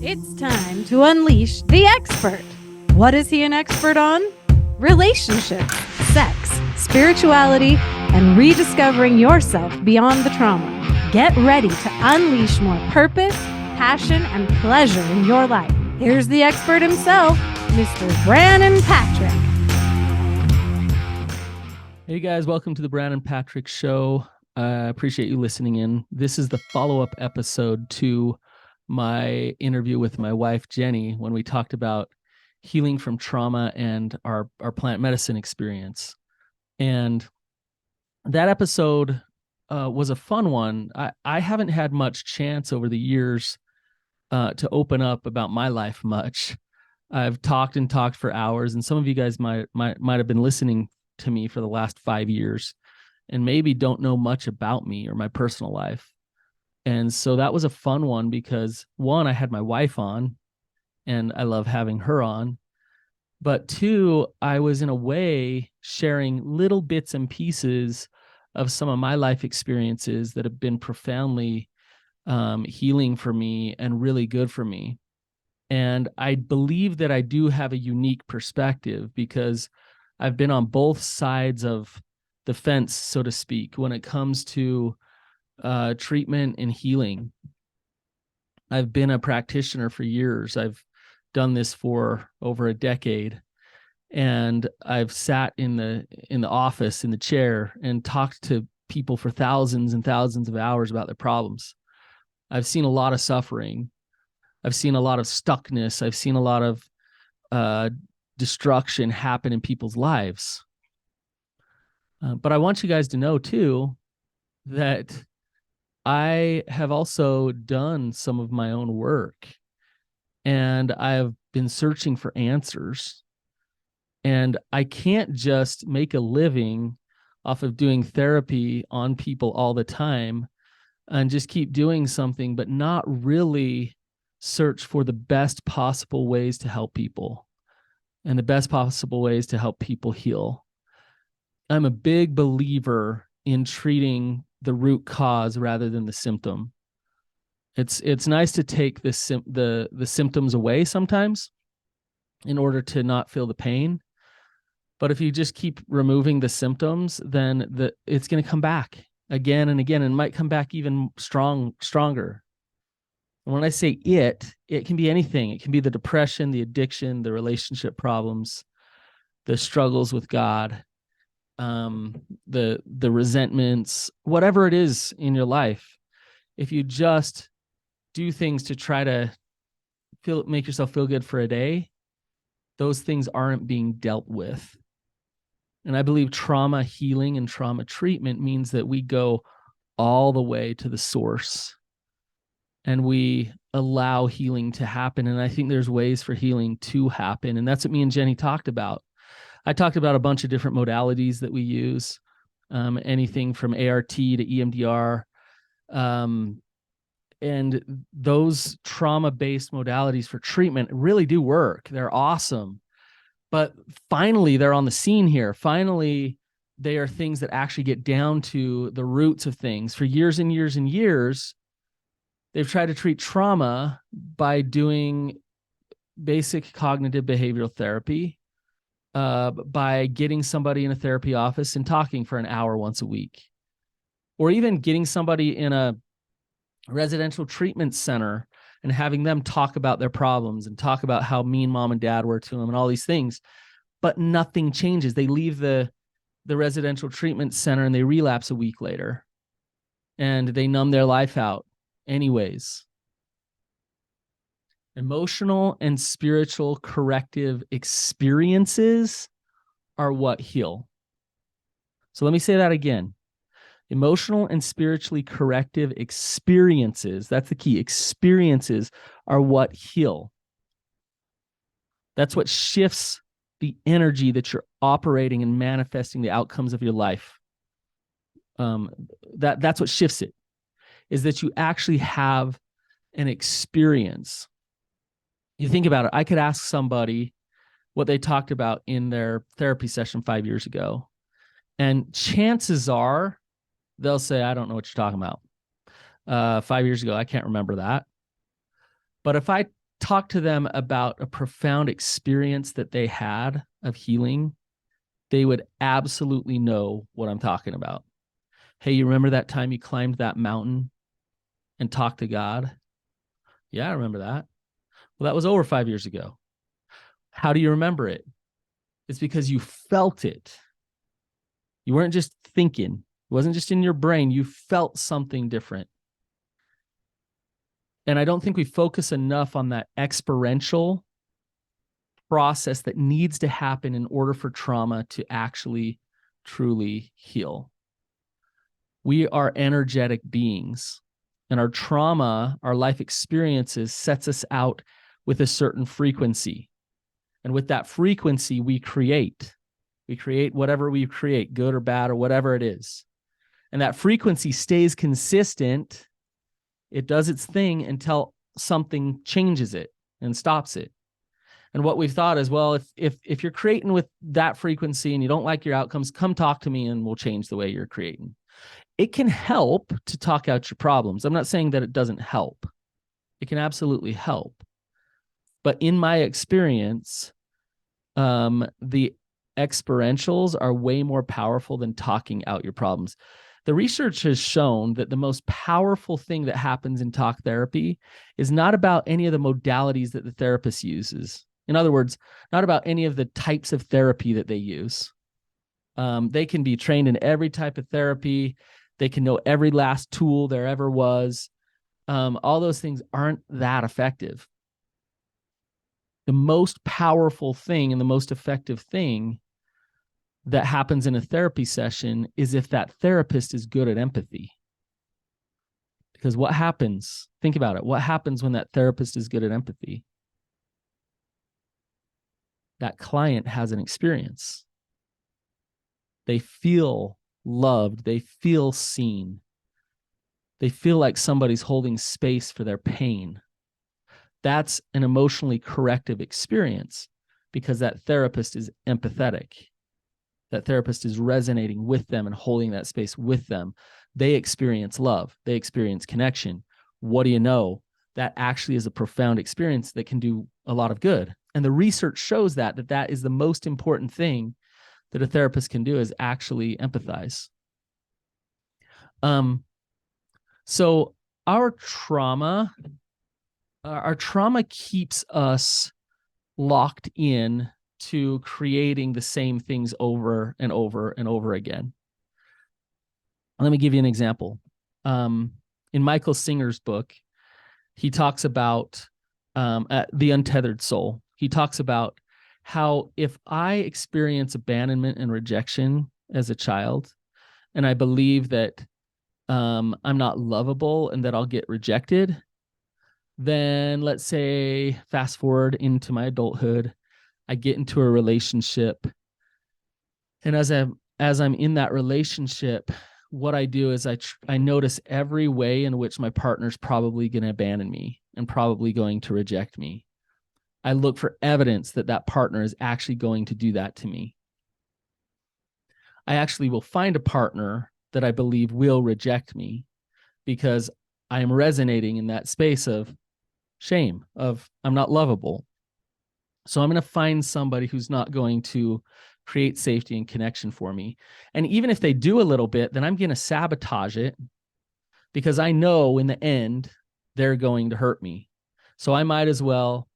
It's time to unleash the expert. What is he an expert on? Relationships, sex, spirituality, and rediscovering yourself beyond the trauma. Get ready to unleash more purpose, passion, and pleasure in your life. Here's the expert himself, Mr. Brannon Patrick. Hey guys, welcome to the Brannon Patrick Show. I appreciate you listening in. This is the follow-up episode to my interview with my wife, Jenny, when we talked about healing from trauma and our plant medicine experience. And that episode was a fun one. I haven't had much chance over the years to open up about my life much. I've talked for hours, and some of you guys might have been listening to me for the last 5 years and maybe don't know much about me or my personal life. And so that was a fun one because one, I had my wife on and I love having her on. But two, I was in a way sharing little bits and pieces of some of my life experiences that have been profoundly healing for me and really good for me. And I believe that I do have a unique perspective because I've been on both sides of the fence, so to speak, when it comes to treatment and healing. I've been a practitioner for years. I've done this for over a decade, and I've sat in the office in the chair and talked to people for thousands and thousands of hours about their problems. I've seen a lot of suffering. I've seen a lot of stuckness. I've seen a lot of destruction happen in people's lives. But I want you guys to know too that I have also done some of my own work, and I have been searching for answers. And I can't just make a living off of doing therapy on people all the time and just keep doing something, but not really search for the best possible ways to help people and the best possible ways to help people heal. I'm a big believer in treating the root cause rather than the symptom. It's nice to take the symptoms away sometimes in order to not feel the pain. But if you just keep removing the symptoms, then it's going to come back again and again, and might come back even stronger. And when I say it can be anything. It can be the depression, the addiction, the relationship problems, the struggles with God, the resentments, whatever it is in your life. If you just do things to try to make yourself feel good for a day, those things aren't being dealt with. And I believe trauma healing and trauma treatment means that we go all the way to the source and we allow healing to happen. And I think there's ways for healing to happen. And that's what me and Jenny talked about. I talked about a bunch of different modalities that we use, anything from ART to EMDR. And those trauma-based modalities for treatment really do work. They're awesome. But finally, they're on the scene here. Finally, they are things that actually get down to the roots of things. For years and years and years, they've tried to treat trauma by doing basic cognitive behavioral therapy, by getting somebody in a therapy office and talking for an hour once a week, or even getting somebody in a residential treatment center and having them talk about their problems and talk about how mean mom and dad were to them and all these things. But nothing changes. They leave the residential treatment center and they relapse a week later and they numb their life out anyways. Emotional and spiritual corrective experiences are what heal. So let me say that again. Emotional and spiritually corrective experiences, that's the key. Experiences are what heal. That's what shifts the energy that you're operating and manifesting the outcomes of your life. That's what shifts it, is that you actually have an experience. You think about it, I could ask somebody what they talked about in their therapy session 5 years ago, and chances are they'll say, I don't know what you're talking about. 5 years ago, I can't remember that. But if I talk to them about a profound experience that they had of healing, they would absolutely know what I'm talking about. Hey, you remember that time you climbed that mountain and talked to God? Yeah, I remember that. Well, that was over 5 years ago. How do you remember it? It's because you felt it. You weren't just thinking. It wasn't just in your brain. You felt something different. And I don't think we focus enough on that experiential process that needs to happen in order for trauma to actually truly heal. We are energetic beings, and our trauma, our life experiences, sets us out with a certain frequency. And with that frequency, we create. We create whatever we create, good or bad or whatever it is. And that frequency stays consistent. It does its thing until something changes it and stops it. And what we've thought is, well, if you're creating with that frequency and you don't like your outcomes, come talk to me and we'll change the way you're creating. It can help to talk out your problems. I'm not saying that it doesn't help. It can absolutely help. But in my experience, the experientials are way more powerful than talking out your problems. The research has shown that the most powerful thing that happens in talk therapy is not about any of the modalities that the therapist uses. In other words, not about any of the types of therapy that they use. They can be trained in every type of therapy. They can know every last tool there ever was. All those things aren't that effective. The most powerful thing and the most effective thing that happens in a therapy session is if that therapist is good at empathy. Because what happens, think about it, what happens when that therapist is good at empathy? That client has an experience. They feel loved. They feel seen. They feel like somebody's holding space for their pain. That's an emotionally corrective experience because that therapist is empathetic. That therapist is resonating with them and holding that space with them. They experience love. They experience connection. What do you know? That actually is a profound experience that can do a lot of good. And the research shows that is the most important thing that a therapist can do is actually empathize. So our trauma keeps us locked in to creating the same things over and over and over again. Let me give you an example. In Michael Singer's book, he talks about the untethered soul. He talks about how if I experience abandonment and rejection as a child, and I believe that I'm not lovable and that I'll get rejected, then let's say fast forward into my adulthood, I get into a relationship. And as I'm in that relationship, what I do is I notice every way in which my partner's probably going to abandon me and probably going to reject me. I look for evidence that that partner is actually going to do that to me. I actually will find a partner that I believe will reject me because I am resonating in that space of shame, of I'm not lovable. So I'm going to find somebody who's not going to create safety and connection for me. And even if they do a little bit, then I'm going to sabotage it because I know in the end, they're going to hurt me. So I might as well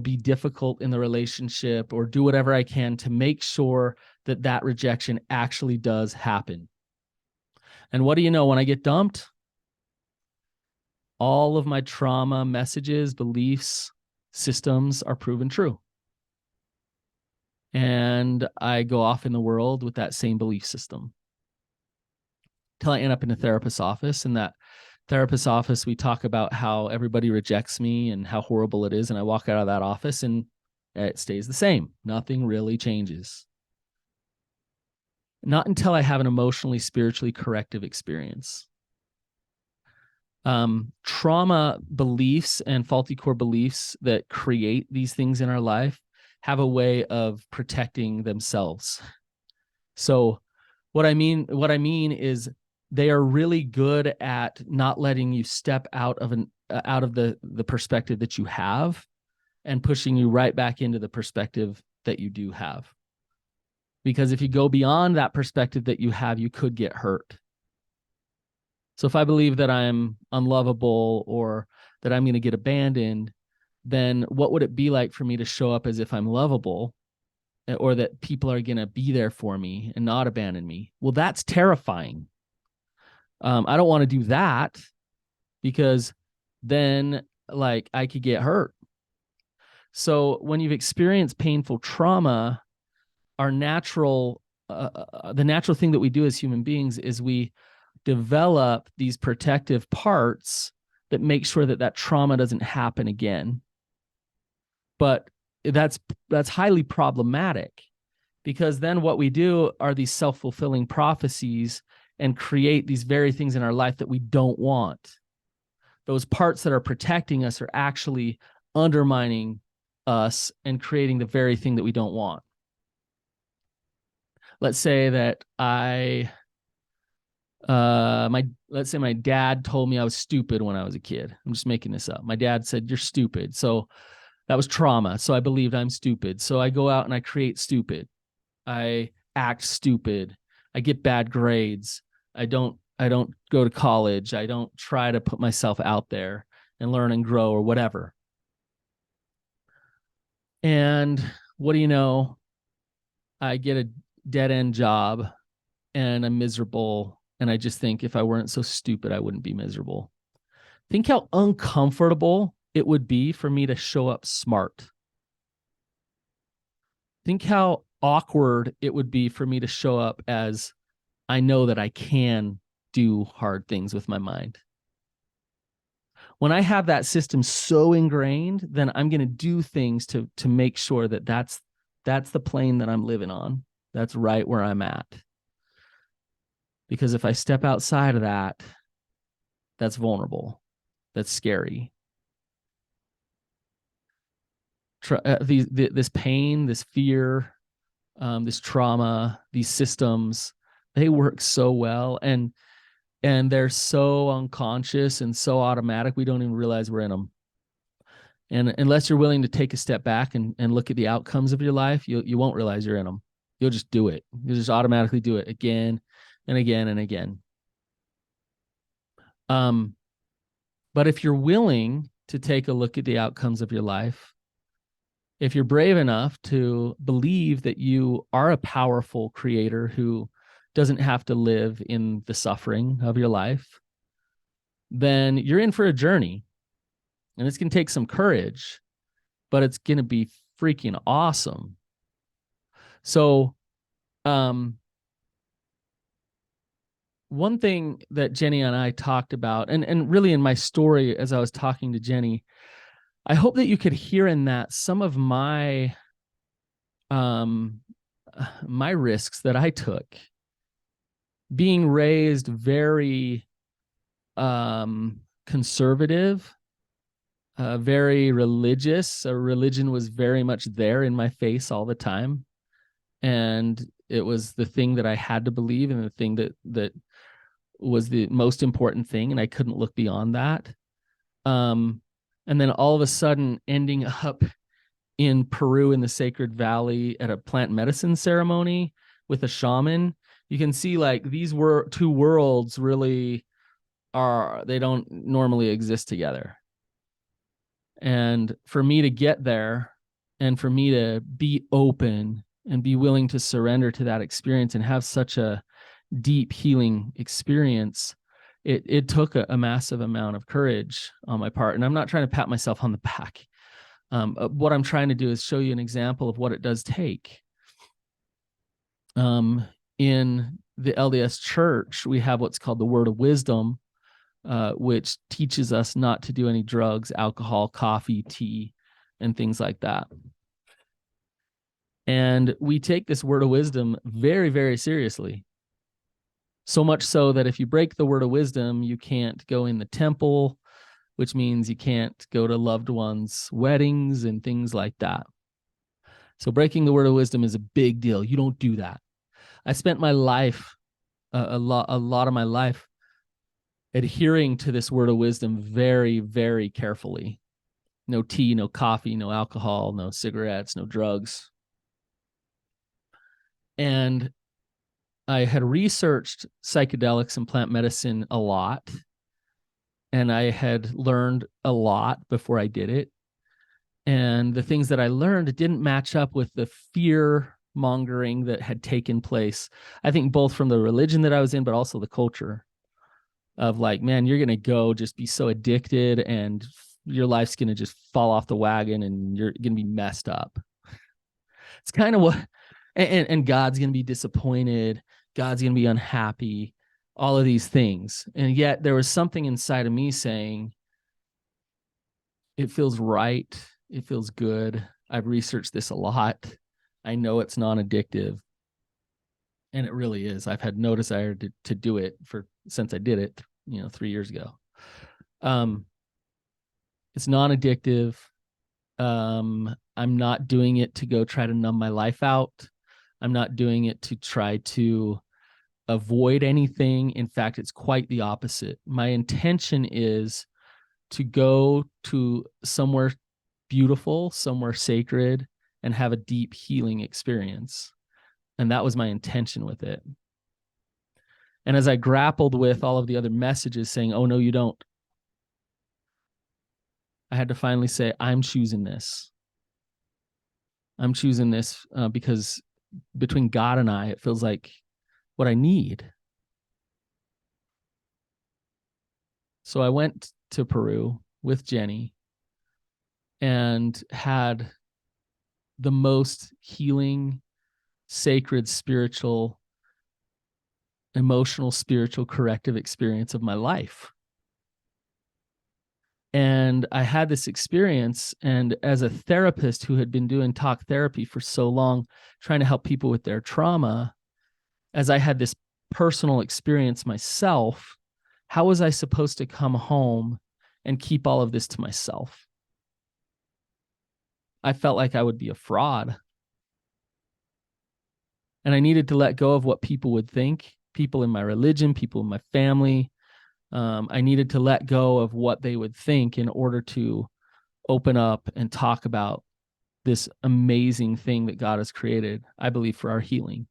be difficult in the relationship or do whatever I can to make sure that that rejection actually does happen. And what do you know? When I get dumped, all of my trauma messages, beliefs, systems are proven true. And I go off in the world with that same belief system till I end up in a therapist's office. In that therapist's office, we talk about how everybody rejects me and how horrible it is. And I walk out of that office and it stays the same. Nothing really changes. Not until I have an emotionally, spiritually corrective experience. Trauma beliefs and faulty core beliefs that create these things in our life have a way of protecting themselves. So what I mean is they are really good at not letting you step out of out of the perspective that you have and pushing you right back into the perspective that you do have. Because if you go beyond that perspective that you have, you could get hurt. So if I believe that I'm unlovable or that I'm going to get abandoned, then what would it be like for me to show up as if I'm lovable, or that people are going to be there for me and not abandon me? Well, that's terrifying. I don't want to do that, because then like I could get hurt. So when you've experienced painful trauma, our natural, the natural thing that we do as human beings is we develop these protective parts that make sure that that trauma doesn't happen again. But that's highly problematic, because then what we do are these self-fulfilling prophecies and create these very things in our life that we don't want. Those parts that are protecting us are actually undermining us and creating the very thing that we don't want. Let's say that let's say my dad told me I was stupid when I was a kid. I'm just making this up. My dad said, "You're stupid." So that was trauma. So I believed I'm stupid. So I go out and I create stupid. I act stupid. I get bad grades. I don't go to college. I don't try to put myself out there and learn and grow or whatever. And what do you know? I get a dead-end job and I'm miserable. And I just think, if I weren't so stupid, I wouldn't be miserable. Think how uncomfortable it would be for me to show up smart. Think how awkward it would be for me to show up as, I know that I can do hard things with my mind. When I have that system so ingrained, then I'm going to do things to make sure that that's the plane that I'm living on. That's right where I'm at. Because if I step outside of that, that's vulnerable. That's scary. This pain, this fear, this trauma, these systems, they work so well, and they're so unconscious and so automatic, we don't even realize we're in them. And unless you're willing to take a step back and look at the outcomes of your life, you won't realize you're in them. You'll just do it. You'll just automatically do it again and again and again. But if you're willing to take a look at the outcomes of your life, if you're brave enough to believe that you are a powerful creator who doesn't have to live in the suffering of your life, then you're in for a journey. And it's going to take some courage, but it's going to be freaking awesome. So, one thing that Jenny and I talked about, and really in my story as I was talking to Jenny, I hope that you could hear in that some of my risks that I took. Being raised very conservative, very religious. Religion was very much there in my face all the time. And it was the thing that I had to believe, and the thing that was the most important thing. And I couldn't look beyond that. And then all of a sudden ending up in Peru in the Sacred Valley at a plant medicine ceremony with a shaman, you can see like these two worlds really they don't normally exist together. And for me to get there, and for me to be open and be willing to surrender to that experience and have such a deep healing experience, it took a massive amount of courage on my part. And I'm not trying to pat myself on the back. What I'm trying to do is show you an example of what it does take. In the LDS Church, we have what's called the Word of Wisdom, which teaches us not to do any drugs, alcohol, coffee, tea, and things like that. And we take this Word of Wisdom very, very seriously. So much so that if you break the Word of Wisdom, you can't go in the temple, which means you can't go to loved ones' weddings and things like that. So breaking the Word of Wisdom is a big deal. You don't do that. I spent my life, a lot of my life, adhering to this word of wisdom very, very carefully. No tea, no coffee, no alcohol, no cigarettes, no drugs. And I had researched psychedelics and plant medicine a lot, and I had learned a lot before I did it. And the things that I learned didn't match up with the fear mongering that had taken place. I think both from the religion that I was in, but also the culture of like, man, you're going to go just be so addicted and your life's going to just fall off the wagon and you're going to be messed up. It's kind of what, and God's going to be disappointed. God's going to be unhappy, all of these things. And yet there was something inside of me saying, it feels right. It feels good. I've researched this a lot. I know it's non-addictive. And it really is. I've had no desire to do it since I did it, 3 years ago. It's non-addictive. I'm not doing it to go try to numb my life out. I'm not doing it to try to avoid anything. In fact, it's quite the opposite. My intention is to go to somewhere beautiful, somewhere sacred, and have a deep healing experience. And that was my intention with it. And as I grappled with all of the other messages saying, oh, no, you don't, I had to finally say, I'm choosing this. I'm choosing this because between God and I, it feels like what I need. So I went to Peru with Jenny and had the most healing, sacred, spiritual, emotional, spiritual, corrective experience of my life. And I had this experience, and as a therapist who had been doing talk therapy for so long, trying to help people with their trauma, as I had this personal experience myself, how was I supposed to come home and keep all of this to myself? I felt like I would be a fraud. And I needed to let go of what people would think, people in my religion, people in my family. I needed to let go of what they would think in order to open up and talk about this amazing thing that God has created, I believe, for our healing.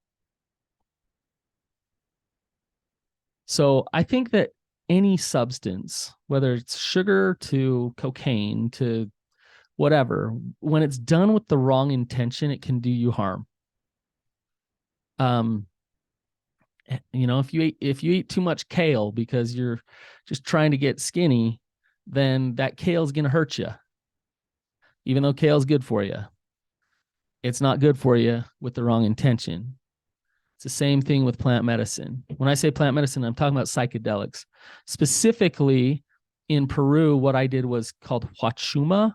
So I think that any substance, whether it's sugar to cocaine to whatever, when it's done with the wrong intention, it can do you harm. If you eat too much kale because you're just trying to get skinny, then that kale is going to hurt you. Even though kale is good for you, it's not good for you with the wrong intention. It's the same thing with plant medicine. When I say plant medicine, I'm talking about psychedelics. Specifically in Peru, what I did was called huachuma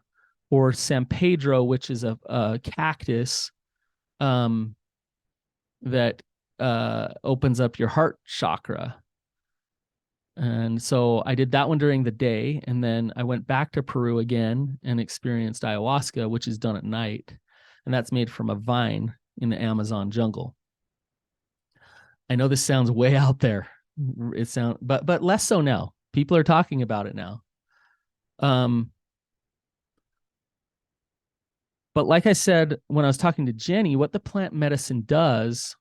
or San Pedro, which is a cactus that opens up your heart chakra. And so I did that one during the day. And then I went back to Peru again and experienced ayahuasca, which is done at night. And that's made from a vine in the Amazon jungle. I know this sounds way out there. But less so now. People are talking about it now. But like I said, when I was talking to Jenny, what the plant medicine does,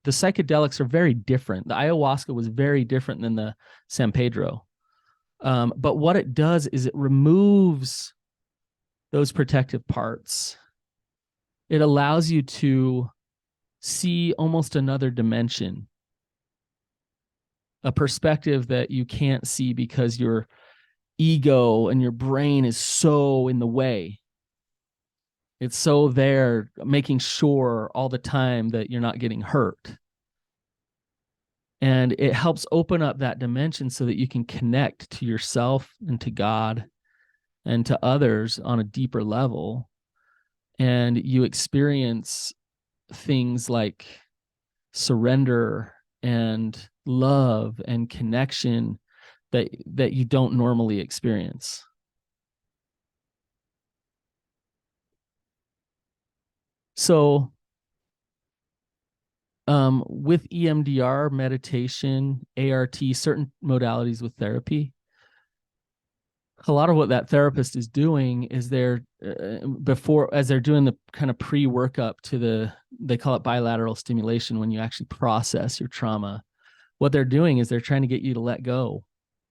the psychedelics are very different. The ayahuasca was very different than the San Pedro. But what it does is it removes those protective parts. It allows you to see almost another dimension, a perspective that you can't see because your ego and your brain is so in the way. It's so there, making sure all the time that you're not getting hurt. And it helps open up that dimension so that you can connect to yourself and to God and to others on a deeper level. And you experience things like surrender and love and connection that you don't normally experience. So With EMDR, meditation, ART, certain modalities with therapy, a lot of what that therapist is doing is as they're doing the kind of pre-workup to they call it bilateral stimulation when you actually process your trauma. What they're doing is they're trying to get you to let go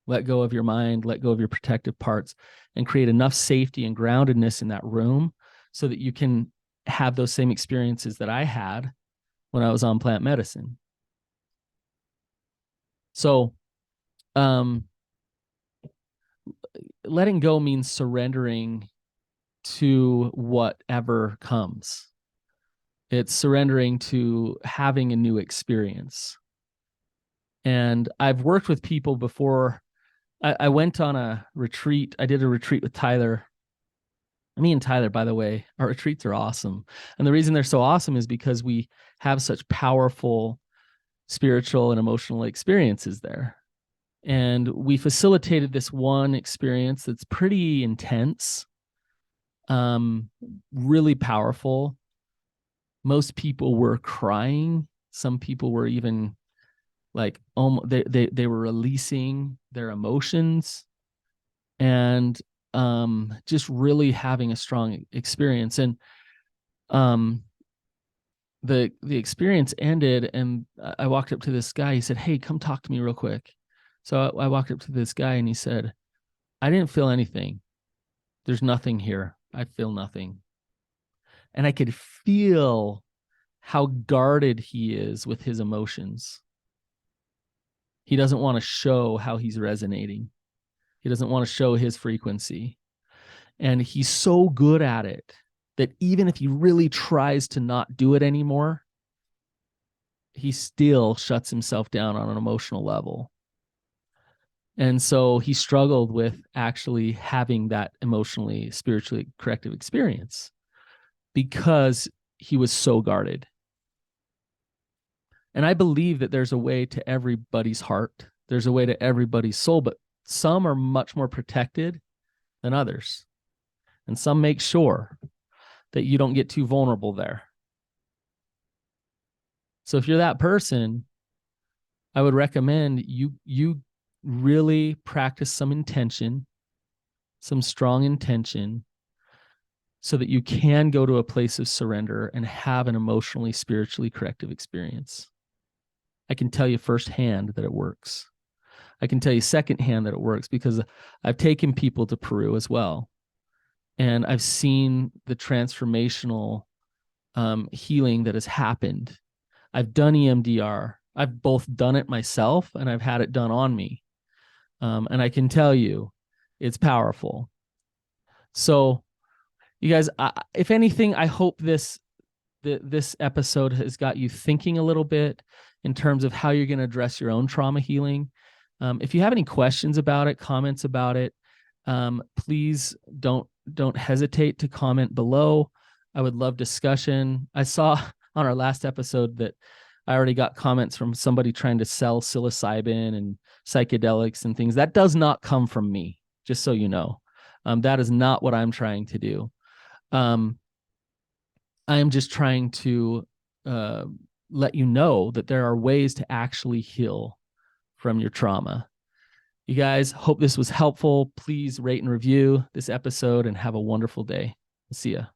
of your mind, let go of your protective parts, and create enough safety and groundedness in that room so that you can have those same experiences that I had when I was on plant medicine. So, letting go means surrendering to whatever comes. It's surrendering to having a new experience. And I've worked with people before. I went on a retreat. I did a retreat with Tyler. Me and Tyler, by the way, our retreats are awesome. And the reason they're so awesome is because we have such powerful spiritual and emotional experiences there. And we facilitated this one experience that's pretty intense, really powerful. Most people were crying. Some people were even like they were releasing their emotions and just really having a strong experience. And the experience ended, and I walked up to this guy. He said, "Hey, come talk to me real quick." So I walked up to this guy and he said, "I didn't feel anything. There's nothing here. I feel nothing." And I could feel how guarded he is with his emotions. He doesn't want to show how he's resonating. He doesn't want to show his frequency. And he's so good at it that even if he really tries to not do it anymore, he still shuts himself down on an emotional level. And so he struggled with actually having that emotionally, spiritually corrective experience because he was so guarded. And I believe that there's a way to everybody's heart. There's a way to everybody's soul, but some are much more protected than others. And some make sure that you don't get too vulnerable there. So if you're that person, I would recommend you really practice some intention, some strong intention, so that you can go to a place of surrender and have an emotionally, spiritually corrective experience. I can tell you firsthand that it works. I can tell you secondhand that it works because I've taken people to Peru as well. And I've seen the transformational healing that has happened. I've done EMDR. I've both done it myself and I've had it done on me. And I can tell you, it's powerful. So, you guys, if anything, I hope this episode has got you thinking a little bit in terms of how you're going to address your own trauma healing. If you have any questions about it, comments about it, please don't hesitate to comment below. I would love discussion. I saw on our last episode that I already got comments from somebody trying to sell psilocybin and psychedelics and things. That does not come from me, just so you know. That is not what I'm trying to do. I am just trying to let you know that there are ways to actually heal from your trauma. You guys, hope this was helpful. Please rate and review this episode and have a wonderful day. See ya.